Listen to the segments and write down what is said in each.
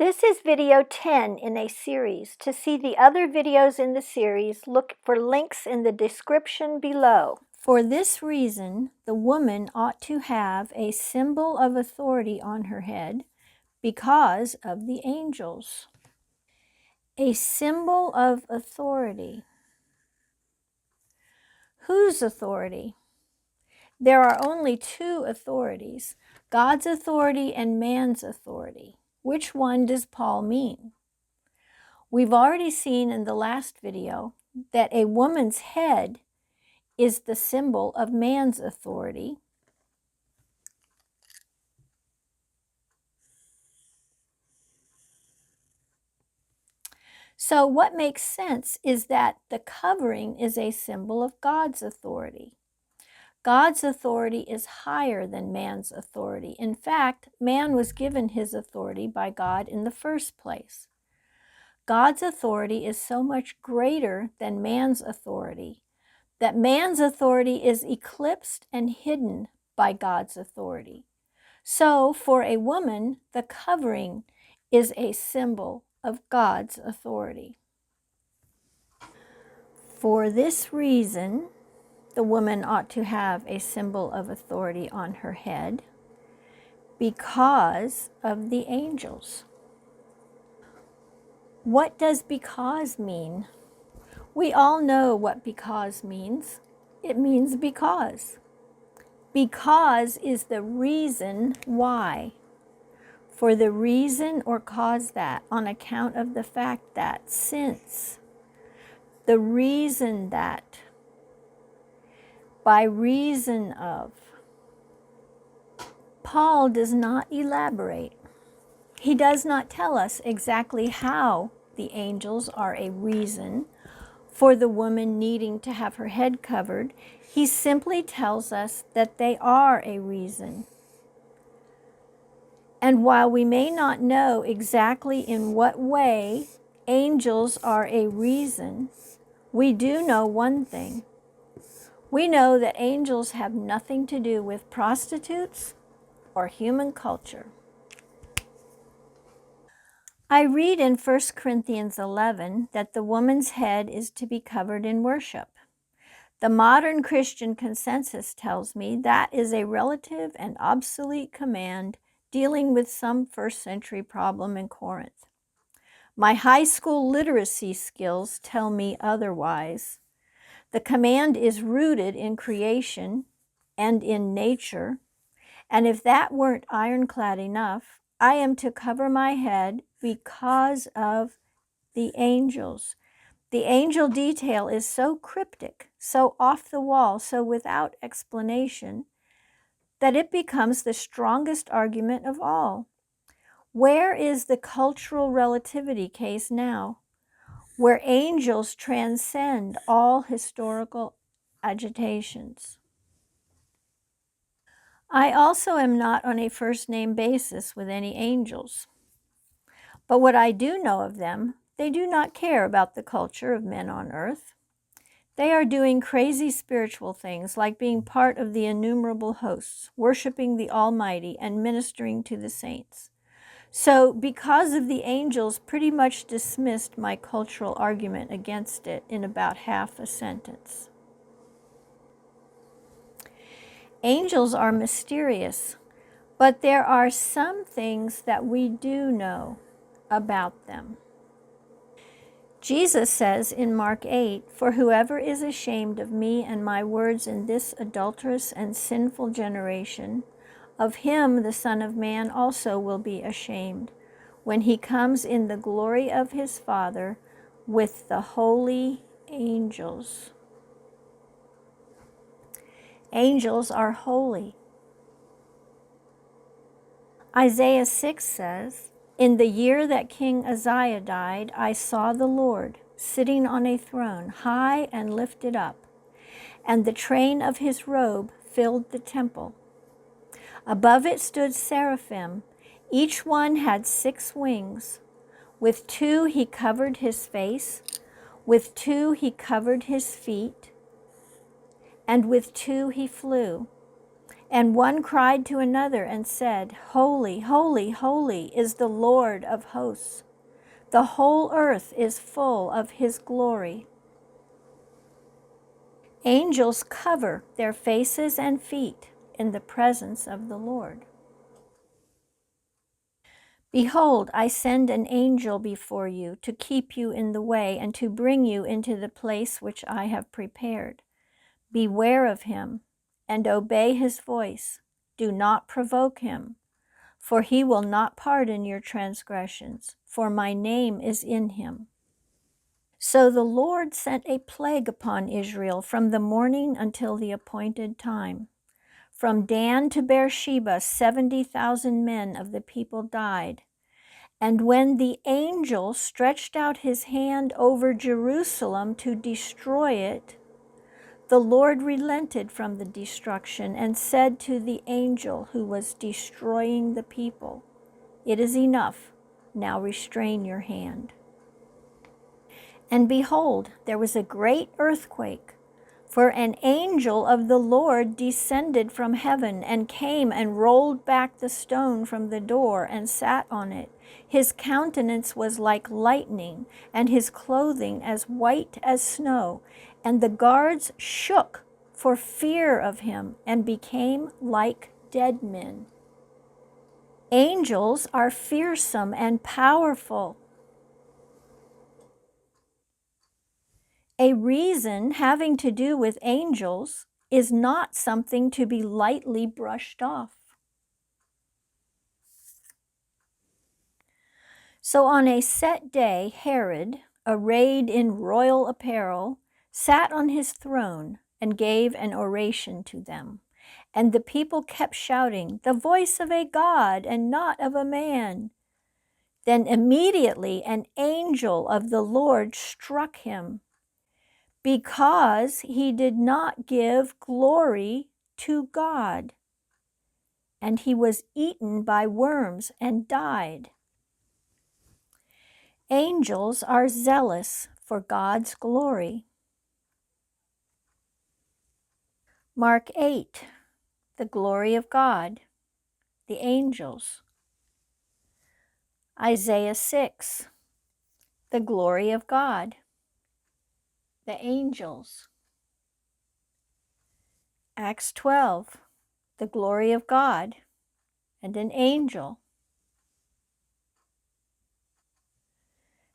This is video 10 in a series. To see the other videos in the series, look for links in the description below. For this reason, the woman ought to have a symbol of authority on her head because of the angels. A symbol of authority. Whose authority? There are only two authorities, God's authority and man's authority. Which one does Paul mean? We've already seen in the last video that a woman's head is the symbol of man's authority. So what makes sense is that the covering is a symbol of God's authority. God's authority is higher than man's authority. In fact, man was given his authority by God in the first place. God's authority is so much greater than man's authority that man's authority is eclipsed and hidden by God's authority. So for a woman, the covering is a symbol of God's authority. For this reason, the woman ought to have a symbol of authority on her head because of the angels. What does because mean? We all know what because means. It means because. Because is the reason why. For the reason or cause that, on account of the fact that, since, the reason that, by reason of. Paul does not elaborate. He does not tell us exactly how the angels are a reason for the woman needing to have her head covered. He simply tells us that they are a reason. And while we may not know exactly in what way angels are a reason, we do know one thing. We know that angels have nothing to do with prostitutes or human culture. I read in 1 Corinthians 11 that the woman's head is to be covered in worship. The modern Christian consensus tells me that is a relative and obsolete command dealing with some first century problem in Corinth. My high school literacy skills tell me otherwise. The command is rooted in creation and in nature, and if that weren't ironclad enough, I am to cover my head because of the angels. The angel detail is so cryptic, so off the wall, so without explanation, that it becomes the strongest argument of all. Where is the cultural relativity case now, where angels transcend all historical agitations? I also am not on a first-name basis with any angels. But what I do know of them, they do not care about the culture of men on earth. They are doing crazy spiritual things like being part of the innumerable hosts, worshiping the Almighty and ministering to the saints. So because of the angels pretty much dismissed my cultural argument against it in about half a sentence. Angels are mysterious, but there are some things that we do know about them. Jesus says in Mark 8, "For whoever is ashamed of me and my words in this adulterous and sinful generation, of him the Son of Man also will be ashamed, when he comes in the glory of his Father with the holy angels." Angels are holy. Isaiah 6 says, "In the year that King Uzziah died, I saw the Lord sitting on a throne, high and lifted up, and the train of his robe filled the temple. Above it stood seraphim. Each one had 6 wings. With 2 he covered his face, with 2 he covered his feet, and with 2 he flew. And one cried to another and said, Holy, holy, holy is the Lord of hosts. The whole earth is full of his glory. Angels cover their faces and feet in the presence of the Lord. Behold, I send an angel before you to keep you in the way and to bring you into the place which I have prepared. Beware of him and obey his voice. Do not provoke him, for he will not pardon your transgressions, for my name is in him. So the Lord sent a plague upon Israel from the morning until the appointed time. From Dan to Beersheba, 70,000 men of the people died. And when the angel stretched out his hand over Jerusalem to destroy it, the Lord relented from the destruction and said to the angel who was destroying the people, It is enough. Now restrain your hand. And behold, there was a great earthquake, for an angel of the Lord descended from heaven and came and rolled back the stone from the door and sat on it. His countenance was like lightning, and his clothing as white as snow. And the guards shook for fear of him and became like dead men. Angels are fearsome and powerful. A reason having to do with angels is not something to be lightly brushed off. So on a set day, Herod, arrayed in royal apparel, sat on his throne and gave an oration to them. And the people kept shouting, The voice of a God and not of a man. Then immediately an angel of the Lord struck him, because he did not give glory to God. And he was eaten by worms and died. Angels are zealous for God's glory. Mark 8, the glory of God, the angels. Isaiah 6, the glory of God, the angels. Acts 12, the glory of God and an angel.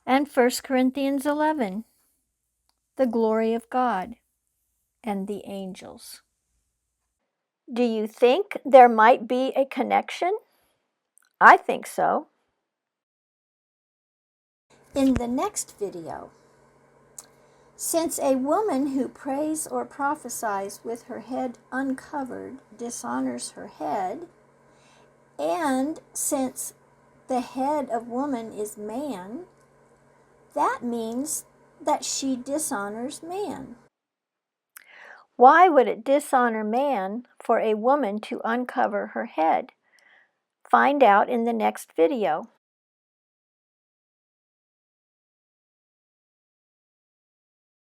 And 1 Corinthians 11, the glory of God and the angels. Do you think there might be a connection? I think so. In the next video, since a woman who prays or prophesies with her head uncovered dishonors her head, and since the head of woman is man, that means that she dishonors man. Why would it dishonor man for a woman to uncover her head? Find out in the next video.